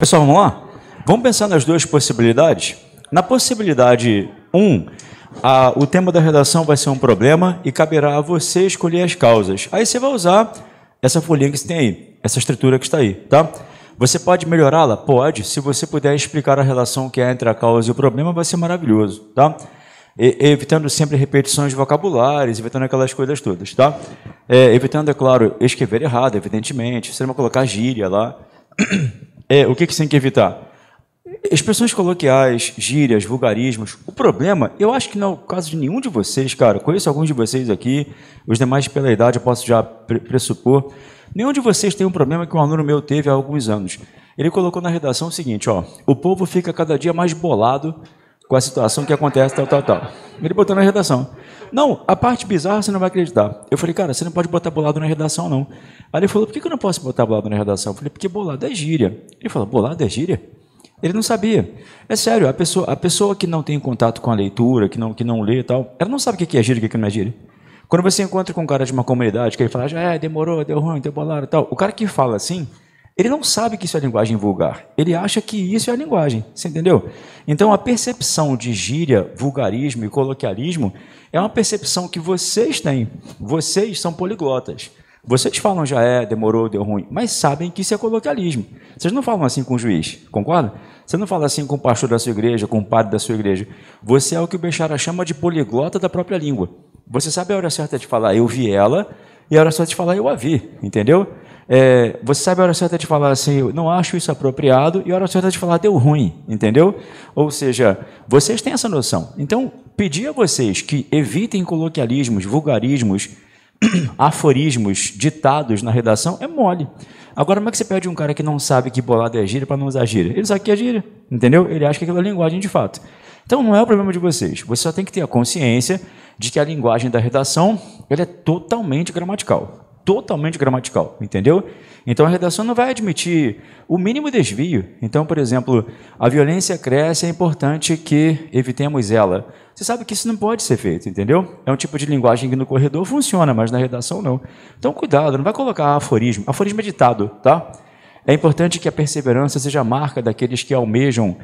Pessoal, vamos lá? Vamos pensar nas duas possibilidades? Na possibilidade 1, o tema da redação vai ser um problema e caberá a você escolher as causas. Aí você vai usar essa folhinha que você tem aí, essa estrutura que está aí, tá? Você pode melhorá-la? Pode. Se você puder explicar a relação que há entre a causa e o problema, vai ser maravilhoso, tá? Evitando sempre repetições vocabulares, evitando aquelas coisas todas, tá? Evitando, é claro, escrever errado, evidentemente. Você não vai colocar gíria lá. O que você tem que evitar? Expressões coloquiais, gírias, vulgarismos. O problema, eu acho que não é o caso de nenhum de vocês, cara. Conheço alguns de vocês aqui, os demais pela idade eu posso já pressupor. Nenhum de vocês tem um problema que um aluno meu teve há alguns anos. Ele colocou na redação o seguinte, ó, o povo fica cada dia mais bolado com a situação que acontece, tal. Ele botou na redação. Não, a parte bizarra você não vai acreditar. Eu falei, cara, você não pode botar bolado na redação, não. Aí ele falou, por que eu não posso botar bolado na redação? Eu falei, porque bolado é gíria. Ele falou, bolado é gíria? Ele não sabia. É sério, a pessoa que não tem contato com a leitura, que não lê e tal, ela não sabe o que é gíria e o que não é gíria. Quando você encontra com um cara de uma comunidade, que ele fala, demorou, deu ruim, deu bolado e tal, o cara que fala assim, ele não sabe que isso é linguagem vulgar. Ele acha que isso é a linguagem, você entendeu? Então, a percepção de gíria, vulgarismo e coloquialismo é uma percepção que vocês têm. Vocês são poliglotas. Vocês falam demorou, deu ruim, mas sabem que isso é coloquialismo. Vocês não falam assim com o juiz, concorda? Você não fala assim com o pastor da sua igreja, com o padre da sua igreja. Você é o que o Bechara chama de poliglota da própria língua. Você sabe a hora certa de falar eu vi ela e a hora certa de falar eu a vi, entendeu? Você sabe a hora certa de falar assim, eu não acho isso apropriado, e a hora certa de falar deu ruim, entendeu? Ou seja, vocês têm essa noção. Então, pedir a vocês que evitem coloquialismos, vulgarismos, aforismos, ditados na redação é mole. Agora, como é que você pede um cara que não sabe que bolado é gíria para não usar gíria? Ele sabe que é gíria, entendeu? Ele acha que aquilo é linguagem de fato. Então, não é o problema de vocês. Você só tem que ter a consciência de que a linguagem da redação ela é totalmente gramatical. Totalmente gramatical, entendeu? Então, a redação não vai admitir o mínimo desvio. Então, por exemplo, a violência cresce, é importante que evitemos ela. Você sabe que isso não pode ser feito, entendeu? É um tipo de linguagem que no corredor funciona, mas na redação não. Então, cuidado, não vai colocar aforismo. Aforismo é ditado, tá? É importante que a perseverança seja a marca daqueles que almejam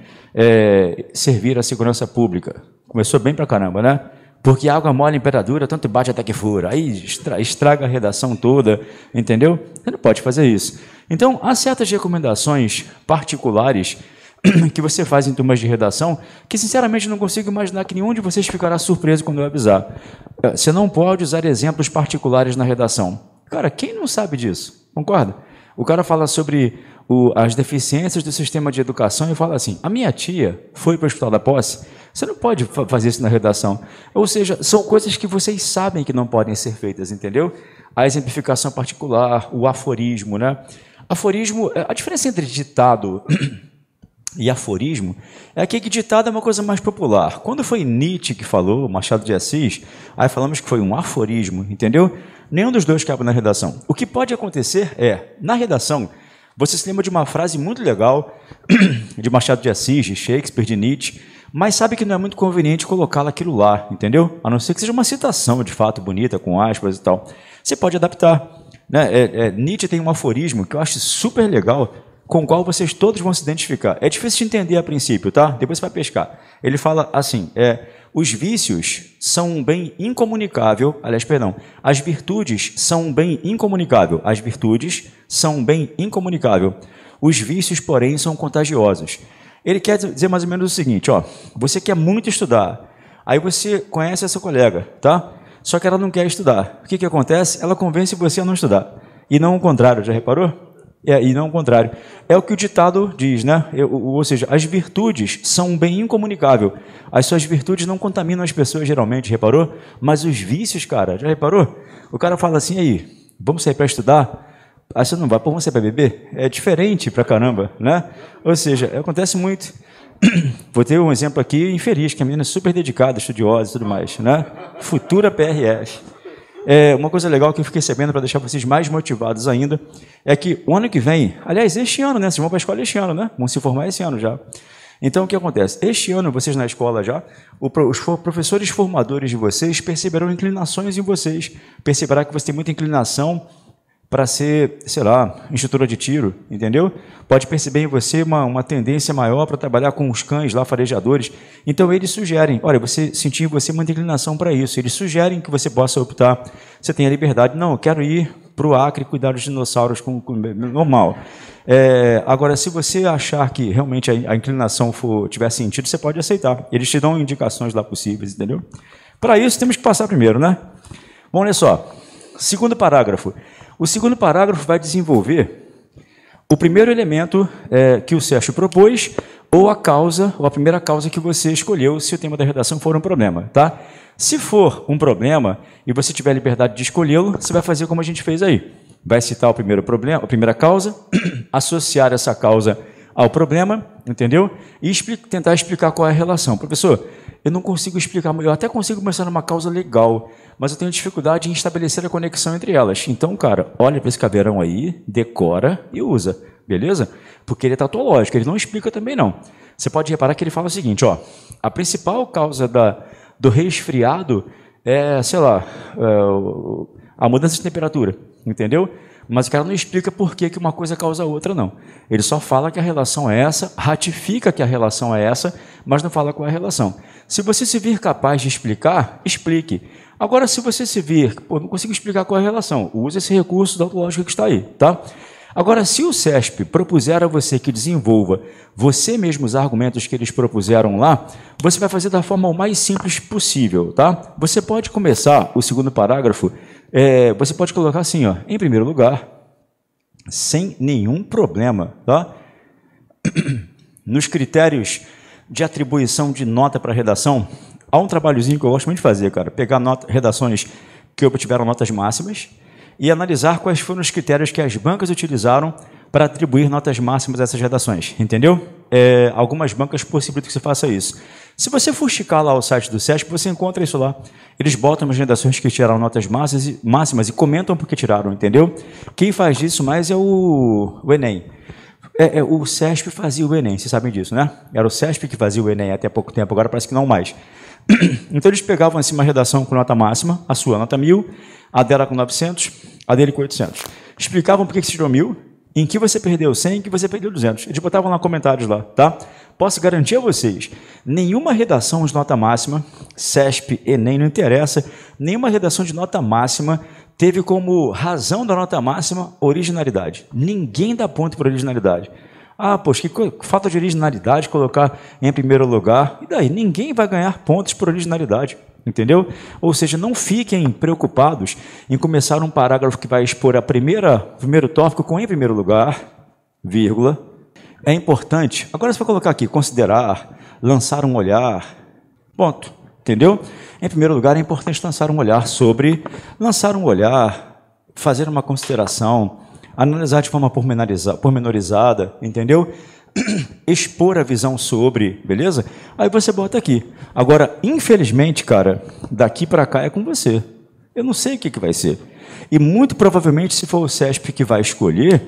servir a segurança pública. Começou bem pra caramba, né? Porque água mole imperadura, tanto bate até que fura. Aí estraga a redação toda, entendeu? Você não pode fazer isso. Então, há certas recomendações particulares que você faz em turmas de redação que, sinceramente, não consigo imaginar que nenhum de vocês ficará surpreso quando eu avisar. Você não pode usar exemplos particulares na redação. Cara, quem não sabe disso? Concorda? O cara fala sobre as deficiências do sistema de educação e fala assim, a minha tia foi para o Hospital da Posse. Você não pode fazer isso na redação. Ou seja, são coisas que vocês sabem que não podem ser feitas, entendeu? A exemplificação particular, o aforismo, né? Aforismo, a diferença entre ditado e aforismo é que ditado é uma coisa mais popular. Quando foi Nietzsche que falou, Machado de Assis, aí falamos que foi um aforismo, entendeu? Nenhum dos dois cabe na redação. O que pode acontecer na redação, você se lembra de uma frase muito legal de Machado de Assis, de Shakespeare, de Nietzsche, mas sabe que não é muito conveniente colocá-la aquilo lá, entendeu? A não ser que seja uma citação, de fato, bonita, com aspas e tal. Você pode adaptar. Né? Nietzsche tem um aforismo que eu acho super legal, com o qual vocês todos vão se identificar. É difícil de entender a princípio, tá? Depois você vai pescar. Ele fala assim, os vícios são um bem incomunicável, as virtudes são um bem incomunicável, as virtudes são um bem incomunicável, os vícios, porém, são contagiosos. Ele quer dizer mais ou menos o seguinte, ó, você quer muito estudar, aí você conhece essa colega, tá? Só que ela não quer estudar. O que acontece? Ela convence você a não estudar. E não o contrário, já reparou? E não o contrário. É o que o ditado diz, né? Ou seja, as virtudes são um bem incomunicável. As suas virtudes não contaminam as pessoas, geralmente, reparou? Mas os vícios, cara, já reparou? O cara fala assim, aí, vamos sair para estudar? Aí você não vai, vamos sair para beber? É diferente pra caramba, né? Ou seja, acontece muito. Vou ter um exemplo aqui infeliz, que a menina é super dedicada, estudiosa e tudo mais, né? Futura PRF. Uma coisa legal que eu fiquei sabendo para deixar vocês mais motivados ainda é que o ano que vem, aliás, este ano, né? Vocês vão para a escola este ano, né? Vão se formar esse ano já. Então, o que acontece? Este ano, vocês na escola já, os professores formadores de vocês perceberão inclinações em vocês, perceberá que você tem muita inclinação para ser, sei lá, instrutora de tiro, entendeu? Pode perceber em você uma tendência maior para trabalhar com os cães lá, farejadores. Então, eles sugerem, olha, você sentir em você uma inclinação para isso. Eles sugerem que você possa optar, você tem a liberdade, não, eu quero ir para o Acre cuidar dos dinossauros normal. Agora, se você achar que realmente a inclinação tiver sentido, você pode aceitar. Eles te dão indicações lá possíveis, entendeu? Para isso, temos que passar primeiro, né? Bom, olha só. Segundo parágrafo. O segundo parágrafo vai desenvolver o primeiro elemento que o Sérgio propôs, ou a causa, ou a primeira causa que você escolheu, se o tema da redação for um problema, tá? Se for um problema e você tiver liberdade de escolhê-lo, você vai fazer como a gente fez aí. Vai citar o primeiro problema, a primeira causa, associar essa causa ao problema, entendeu? E tentar explicar qual é a relação. Professor, eu não consigo explicar, eu até consigo pensar numa causa legal, mas eu tenho dificuldade em estabelecer a conexão entre elas. Então, cara, olha para esse caveirão aí, decora e usa, beleza? Porque ele é tautológico, ele não explica também não. Você pode reparar que ele fala o seguinte, ó, a principal causa do resfriado é, sei lá, a mudança de temperatura, entendeu? Mas o cara não explica por que uma coisa causa a outra, não. Ele só fala que a relação é essa, ratifica que a relação é essa, mas não fala qual é a relação. Se você se vir capaz de explicar, explique. Agora, se você se vir, pô, não consigo explicar qual é a relação, use esse recurso tautológico que está aí, tá? Agora, se o CESP propuser a você que desenvolva você mesmo os argumentos que eles propuseram lá, você vai fazer da forma o mais simples possível, tá? Você pode começar o segundo parágrafo, você pode colocar assim, ó, em primeiro lugar, sem nenhum problema, tá? Nos critérios de atribuição de nota para redação, há um trabalhozinho que eu gosto muito de fazer, cara, pegar redações que obtiveram notas máximas e analisar quais foram os critérios que as bancas utilizaram para atribuir notas máximas a essas redações, entendeu? Algumas bancas possibilitam que você faça isso. Se você fuxicar lá o site do SESP, você encontra isso lá. Eles botam as redações que tiraram notas máximas e comentam porque tiraram, entendeu? Quem faz isso mais é o Enem. O SESP fazia o Enem, vocês sabem disso, né? Era o SESP que fazia o Enem até pouco tempo, agora parece que não mais. Então, eles pegavam assim uma redação com nota máxima, a sua nota 1.000, a dela com 900, a dele com 800. Explicavam por que você tirou 1.000, em que você perdeu 100, em que você perdeu 200. Eles botavam lá comentários lá, tá? Posso garantir a vocês, nenhuma redação de nota máxima, SESP, Enem, não interessa, nenhuma redação de nota máxima teve como razão da nota máxima originalidade. Ninguém dá ponto para originalidade. Ah, poxa, que falta de originalidade colocar em primeiro lugar. E daí? Ninguém vai ganhar pontos por originalidade, entendeu? Ou seja, não fiquem preocupados em começar um parágrafo que vai expor o primeiro tópico com em primeiro lugar, vírgula. É importante. Agora você vai colocar aqui, considerar, lançar um olhar, ponto, entendeu? Em primeiro lugar, é importante lançar um olhar, fazer uma consideração, analisar de forma pormenorizada, entendeu? Expor a visão sobre, beleza? Aí você bota aqui. Agora, infelizmente, cara, daqui para cá é com você. Eu não sei o que vai ser. E muito provavelmente, se for o CESP que vai escolher,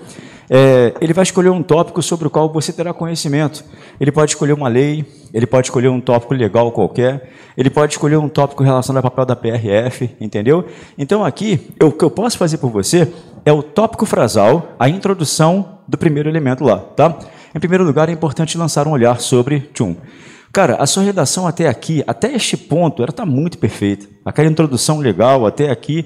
ele vai escolher um tópico sobre o qual você terá conhecimento. Ele pode escolher uma lei, ele pode escolher um tópico legal qualquer, ele pode escolher um tópico relacionado ao papel da PRF, entendeu? Então, aqui, o que eu posso fazer por você é o tópico frasal, a introdução do primeiro elemento lá, tá? Em primeiro lugar, é importante lançar um olhar sobre Tchum. Cara, a sua redação até aqui, até este ponto, ela está muito perfeita. Aquela introdução legal até aqui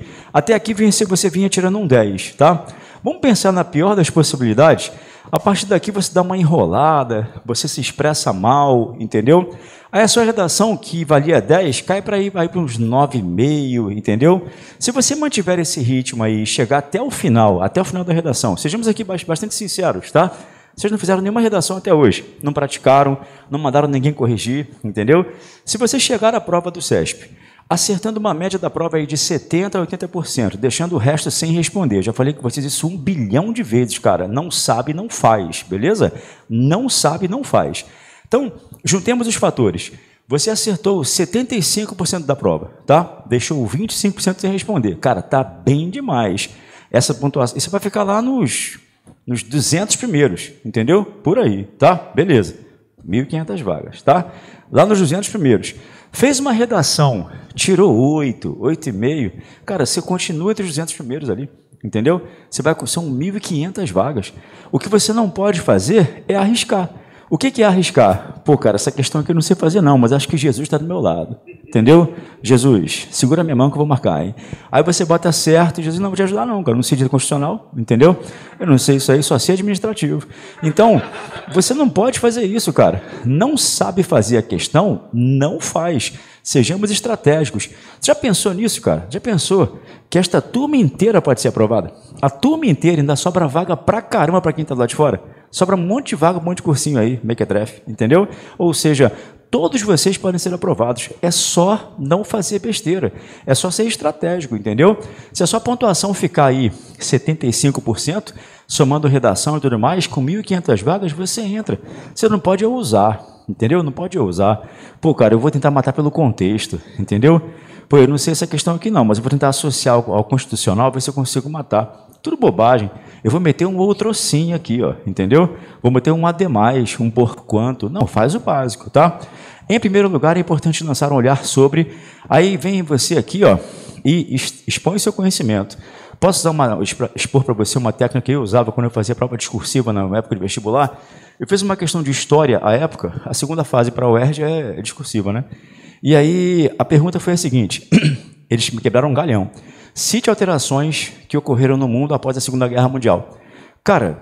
você vinha tirando um 10, tá? Vamos pensar na pior das possibilidades. A partir daqui você dá uma enrolada, você se expressa mal, entendeu? Aí a sua redação, que valia 10, cai para uns 9,5, entendeu? Se você mantiver esse ritmo aí e chegar até o final da redação, sejamos aqui bastante sinceros, tá? Vocês não fizeram nenhuma redação até hoje, não praticaram, não mandaram ninguém corrigir, entendeu? Se você chegar à prova do CESP, acertando uma média da prova aí de 70% a 80%, deixando o resto sem responder. Eu já falei com vocês isso 1 bilhão de vezes, cara. Não sabe, não faz, beleza? Não sabe, não faz. Então, juntemos os fatores. Você acertou 75% da prova, tá? Deixou 25% sem responder. Cara, tá bem demais. Essa pontuação, isso vai ficar lá nos 200 primeiros, entendeu? Por aí, tá? Beleza. 1.500 vagas, tá? Lá nos 200 primeiros. Fez uma redação, tirou 8, 8,5. Cara, você continua entre os 200 primeiros ali. entendeu? São 1.500 vagas. O que você não pode fazer é arriscar. O que é arriscar? Pô, cara, essa questão aqui eu não sei fazer não, mas acho que Jesus está do meu lado, entendeu? Jesus, segura minha mão que eu vou marcar, hein? Aí você bota certo e Jesus não vai te ajudar não, cara, eu não sei direito constitucional, entendeu? Eu não sei isso aí, só sei administrativo. Então, você não pode fazer isso, cara. Não sabe fazer a questão, não faz. Sejamos estratégicos. Você já pensou nisso, cara? Já pensou que esta turma inteira pode ser aprovada? A turma inteira ainda sobra vaga pra caramba para quem está do lado de fora. Sobra um monte de vaga, um monte de cursinho aí, mequetrefe, entendeu? Ou seja, todos vocês podem ser aprovados. É só não fazer besteira. É só ser estratégico, entendeu? Se a sua pontuação ficar aí 75%, somando redação e tudo mais, com 1.500 vagas, você entra. Você não pode ousar, entendeu? Não pode ousar. Pô, cara, eu vou tentar matar pelo contexto, entendeu? Pô, eu não sei essa questão aqui não, mas eu vou tentar associar ao constitucional, ver se eu consigo matar. Tudo bobagem. Eu vou meter um outro sim aqui, ó, entendeu? Vou meter um ademais, um porquanto. Não, faz o básico, tá? Em primeiro lugar, é importante lançar um olhar sobre... Aí vem você aqui, ó, e expõe seu conhecimento. Posso expor para você uma técnica que eu usava quando eu fazia prova discursiva na época de vestibular? Eu fiz uma questão de história à época. A segunda fase para a UERJ é discursiva, né? E aí a pergunta foi a seguinte. Eles me quebraram um galhão. Cite alterações que ocorreram no mundo após a Segunda Guerra Mundial. Cara,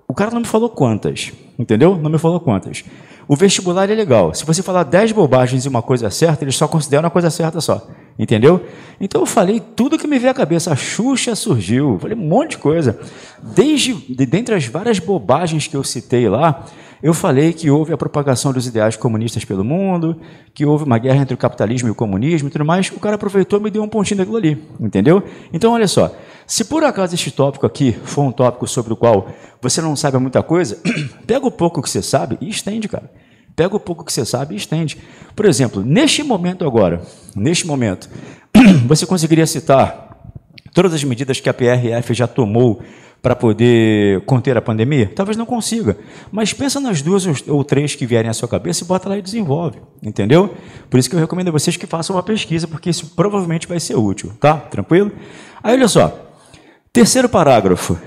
o cara não me falou quantas, entendeu? Não me falou quantas. O vestibular é legal. Se você falar 10 bobagens e uma coisa certa, eles só consideram a coisa certa só, entendeu? Então eu falei tudo que me veio à cabeça. A Xuxa surgiu, falei um monte de coisa. Dentre as várias bobagens que eu citei lá, eu falei que houve a propagação dos ideais comunistas pelo mundo, que houve uma guerra entre o capitalismo e o comunismo e tudo mais. O cara aproveitou e me deu um pontinho daquilo ali, entendeu? Então, olha só, se por acaso este tópico aqui for um tópico sobre o qual você não sabe muita coisa, pega o pouco que você sabe e estende, cara. Pega o pouco que você sabe e estende. Por exemplo, neste momento agora, você conseguiria citar todas as medidas que a PRF já tomou para poder conter a pandemia? Talvez não consiga, mas pensa nas 2 ou 3 que vierem à sua cabeça e bota lá e desenvolve, entendeu? Por isso que eu recomendo a vocês que façam uma pesquisa, porque isso provavelmente vai ser útil, tá? Tranquilo? Aí, olha só, terceiro parágrafo.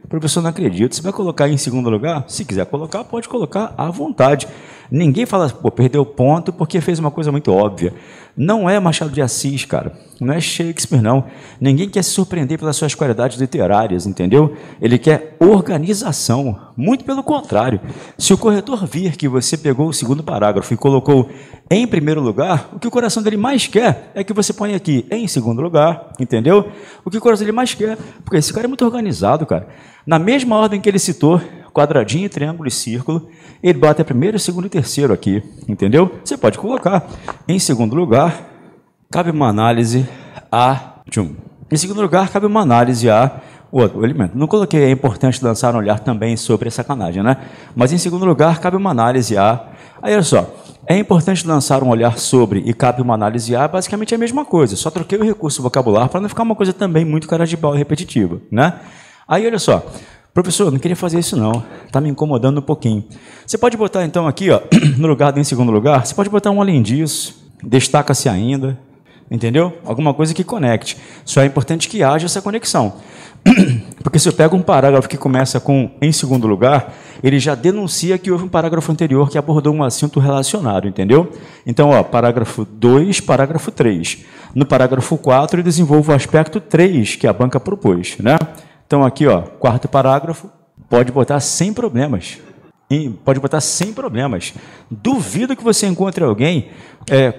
Professor, não acredito. Você vai colocar em segundo lugar? Se quiser colocar, pode colocar à vontade. Ninguém fala, pô, perdeu ponto porque fez uma coisa muito óbvia. Não é Machado de Assis, cara. Não é Shakespeare, não. Ninguém quer se surpreender pelas suas qualidades literárias, entendeu? Ele quer organização. Muito pelo contrário. Se o corretor vir que você pegou o segundo parágrafo e colocou em primeiro lugar, o que o coração dele mais quer é que você ponha aqui em segundo lugar, entendeu? O que o coração dele mais quer, porque esse cara é muito organizado, cara. Na mesma ordem que ele citou, quadradinho, triângulo e círculo, ele bota primeiro, segundo e terceiro aqui, entendeu? Você pode colocar em segundo lugar, cabe uma análise a... Em segundo lugar, cabe uma análise a o elemento. Não coloquei, é importante lançar um olhar também sobre a sacanagem, né? Mas em segundo lugar, cabe uma análise a... Aí, olha só, é importante lançar um olhar sobre e cabe uma análise a, basicamente é a mesma coisa, só troquei o recurso vocabular para não ficar uma coisa também muito cara de pau e repetitiva, né? Aí, olha só, professor, não queria fazer isso não, está me incomodando um pouquinho. Você pode botar então aqui, ó, no lugar do em segundo lugar, você pode botar um além disso, destaca-se ainda, entendeu? Alguma coisa que conecte. Só é importante que haja essa conexão. Porque se eu pego um parágrafo que começa com em segundo lugar, ele já denuncia que houve um parágrafo anterior que abordou um assunto relacionado, entendeu? Então, ó, parágrafo 2, parágrafo 3. No parágrafo 4, eu desenvolvo o aspecto 3 que a banca propôs, né? Então, aqui, ó, quarto parágrafo, pode botar sem problemas. Pode botar sem problemas. Duvido que você encontre alguém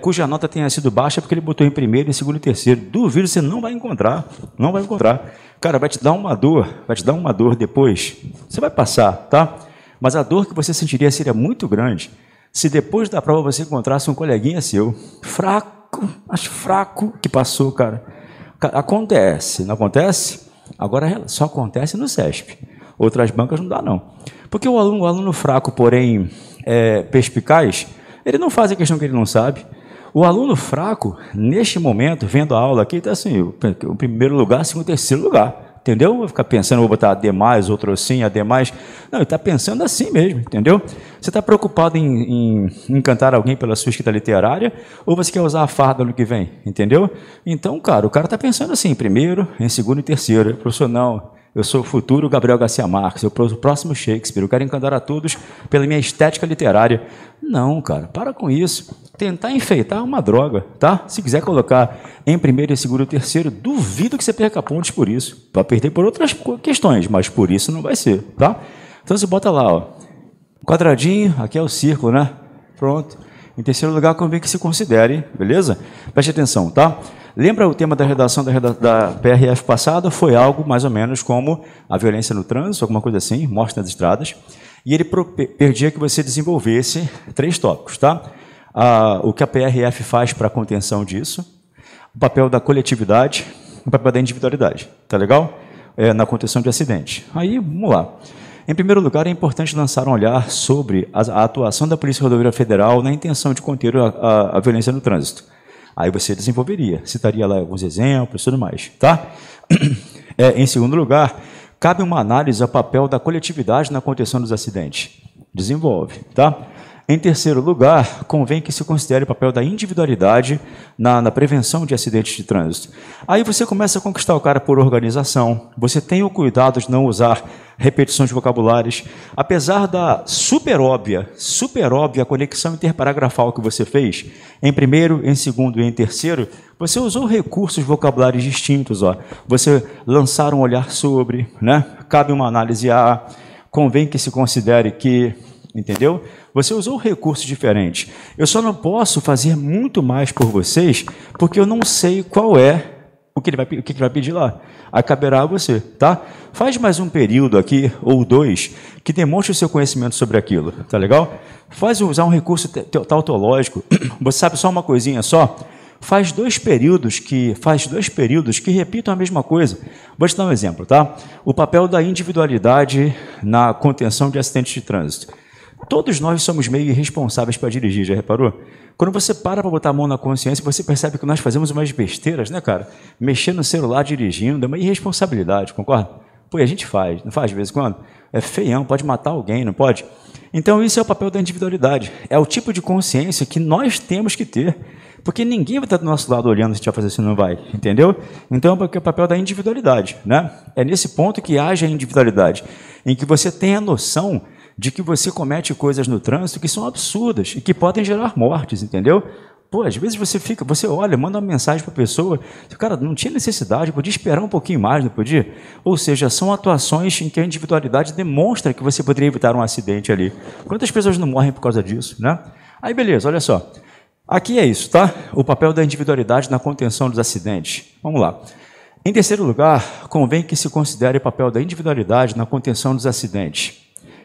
cuja nota tenha sido baixa porque ele botou em primeiro, em segundo e terceiro. Duvido, você não vai encontrar. Não vai encontrar. Cara, vai te dar uma dor depois. Você vai passar, tá? Mas a dor que você sentiria seria muito grande se depois da prova você encontrasse um coleguinha seu, fraco, mas fraco, que passou, cara. Acontece, não acontece? Agora só acontece no CESP. Outras bancas não dá, não. Porque o aluno fraco, porém perspicaz, ele não faz a questão que ele não sabe. O aluno fraco, neste momento, vendo a aula aqui, está assim, o primeiro lugar, segundo, terceiro lugar. entendeu? Vou ficar pensando, vou botar AD+, outro assim, AD+. Não, ele está pensando assim mesmo, entendeu? Você está preocupado em encantar alguém pela sua escrita literária ou você quer usar a farda no que vem, entendeu? Então, cara, o cara está pensando assim, em primeiro, em segundo e terceiro. Professor, não, eu sou o futuro Gabriel Garcia Marques, eu sou o próximo Shakespeare, eu quero encantar a todos pela minha estética literária. Não, cara, para com isso. Tentar enfeitar é uma droga, tá? Se quiser colocar em primeiro, em segundo e terceiro, duvido que você perca pontos por isso. Vai perder por outras questões, mas por isso não vai ser, tá? Então você bota lá, ó, quadradinho, aqui é o círculo, né? Pronto. Em terceiro lugar, convém que se considere, beleza? Preste atenção, tá? Lembra o tema da redação da PRF passada? Foi algo mais ou menos como a violência no trânsito, alguma coisa assim, morte nas estradas. E ele perdia que você desenvolvesse 3 tópicos, tá? O que a PRF faz para a contenção disso, o papel da coletividade, o papel da individualidade, tá legal? Na contenção de acidentes. Aí, vamos lá. Em primeiro lugar, é importante lançar um olhar sobre a atuação da Polícia Rodoviária Federal na intenção de conter a violência no trânsito. Aí você desenvolveria, citaria lá alguns exemplos e tudo mais, tá? Em segundo lugar, cabe uma análise ao papel da coletividade na contenção dos acidentes. Desenvolve, tá? Em terceiro lugar, convém que se considere o papel da individualidade na prevenção de acidentes de trânsito. Aí você começa a conquistar o cara por organização, você tem o cuidado de não usar repetições vocabulares, apesar da super óbvia conexão interparagrafal que você fez, em primeiro, em segundo e em terceiro, você usou recursos vocabulares distintos, ó. Você lançar um olhar sobre, né? Cabe uma análise a, convém que se considere que, entendeu? Você usou recursos diferentes. Eu só não posso fazer muito mais por vocês, porque eu não sei qual é o que ele vai pedir lá. Aí caberá a você, tá? Faz mais um período aqui, ou 2, que demonstre o seu conhecimento sobre aquilo, tá legal? Usar um recurso tautológico. Você sabe só uma coisinha só? Faz 2 períodos que repitam a mesma coisa. Vou te dar um exemplo, tá? O papel da individualidade na contenção de acidentes de trânsito. Todos nós somos meio irresponsáveis para dirigir, já reparou? Quando você para botar a mão na consciência, você percebe que nós fazemos umas besteiras, né, cara? Mexer no celular dirigindo é uma irresponsabilidade, concorda? Pô, e a gente faz, não faz de vez em quando? É feião, pode matar alguém, não pode? Então, isso é o papel da individualidade. É o tipo de consciência que nós temos que ter, porque ninguém vai estar do nosso lado olhando se a gente vai fazer isso ou não vai, entendeu? Então, é o papel da individualidade, né? É nesse ponto que haja a individualidade, em que você tem a noção de que você comete coisas no trânsito que são absurdas e que podem gerar mortes, entendeu? Pô, às vezes você olha, manda uma mensagem para a pessoa, cara, não tinha necessidade, podia esperar um pouquinho mais, não podia? Ou seja, são atuações em que a individualidade demonstra que você poderia evitar um acidente ali. Quantas pessoas não morrem por causa disso, né? Aí, beleza, olha só. Aqui é isso, tá? O papel da individualidade na contenção dos acidentes. Vamos lá. Em terceiro lugar, convém que se considere o papel da individualidade na contenção dos acidentes.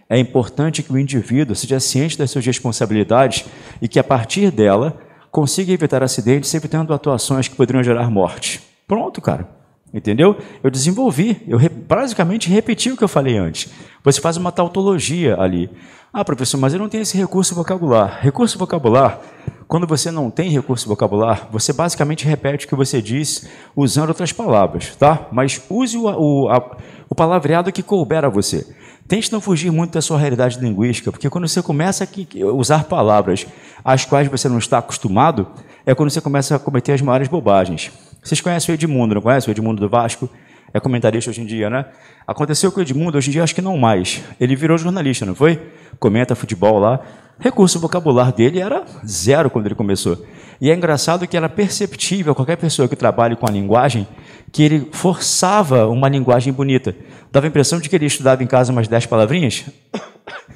É importante que o indivíduo seja ciente das suas responsabilidades e que, a partir dela, consiga evitar acidentes, evitando atuações que poderiam gerar morte. Pronto, cara. Entendeu? Eu desenvolvi, eu basicamente repeti o que eu falei antes. Você faz uma tautologia ali. Ah, professor, mas eu não tenho esse recurso vocabular. Recurso vocabular, quando você não tem recurso vocabular, você basicamente repete o que você diz usando outras palavras, tá? Mas use o palavreado que couber a você. Tente não fugir muito da sua realidade linguística, porque quando você começa a usar palavras às quais você não está acostumado, é quando você começa a cometer as maiores bobagens. Vocês conhecem o Edmundo, não conhecem o Edmundo do Vasco? É comentarista hoje em dia, né? Aconteceu com o Edmundo, hoje em dia acho que não mais. Ele virou jornalista, não foi? Comenta futebol lá. Recurso vocabular dele era 0 quando ele começou. E é engraçado que era perceptível, qualquer pessoa que trabalhe com a linguagem, que ele forçava uma linguagem bonita. Dava a impressão de que ele estudava em casa umas 10 palavrinhas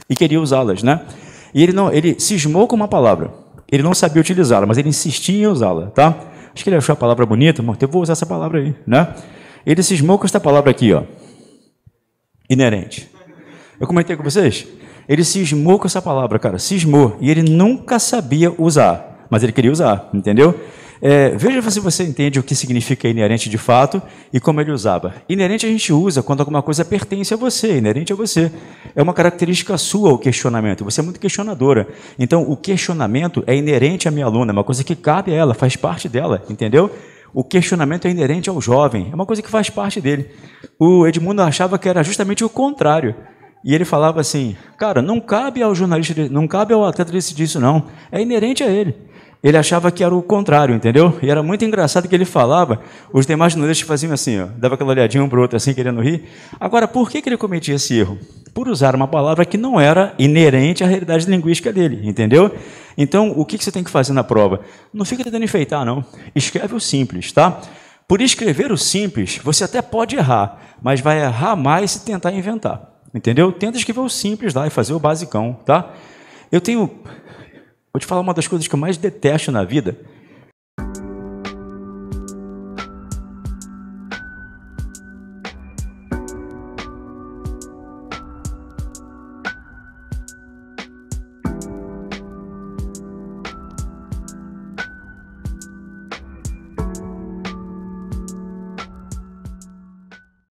e queria usá-las, né? E ele cismou com uma palavra. Ele não sabia utilizá-la, mas ele insistia em usá-la, tá? Acho que ele achou a palavra bonita, mas eu vou usar essa palavra aí, né? Ele cismou com esta palavra aqui, ó. Inerente. Eu comentei com vocês? Ele cismou com essa palavra, cara, cismou. E ele nunca sabia usar, mas ele queria usar, entendeu? Veja se você entende o que significa inerente de fato e como ele usava. Inerente a gente usa quando alguma coisa pertence a você, inerente a você. É uma característica sua o questionamento, você é muito questionadora. Então, o questionamento é inerente à minha aluna, é uma coisa que cabe a ela, faz parte dela, entendeu? O questionamento é inerente ao jovem, é uma coisa que faz parte dele. O Edmundo achava que era justamente o contrário. E ele falava assim, cara, não cabe ao jornalista, não cabe ao atleta decidir isso não, é inerente a ele. Ele achava que era o contrário, entendeu? E era muito engraçado que ele falava, os demais jornalistas faziam assim, ó, dava aquela olhadinha um para o outro assim, querendo rir. Agora, por que ele cometia esse erro? Por usar uma palavra que não era inerente à realidade linguística dele, entendeu? Então, o que você tem que fazer na prova? Não fica tentando enfeitar, não. Escreve o simples, tá? Por escrever o simples, você até pode errar, mas vai errar mais se tentar inventar, entendeu? Tenta escrever o simples lá e fazer o basicão, tá? Vou te falar uma das coisas que eu mais detesto na vida,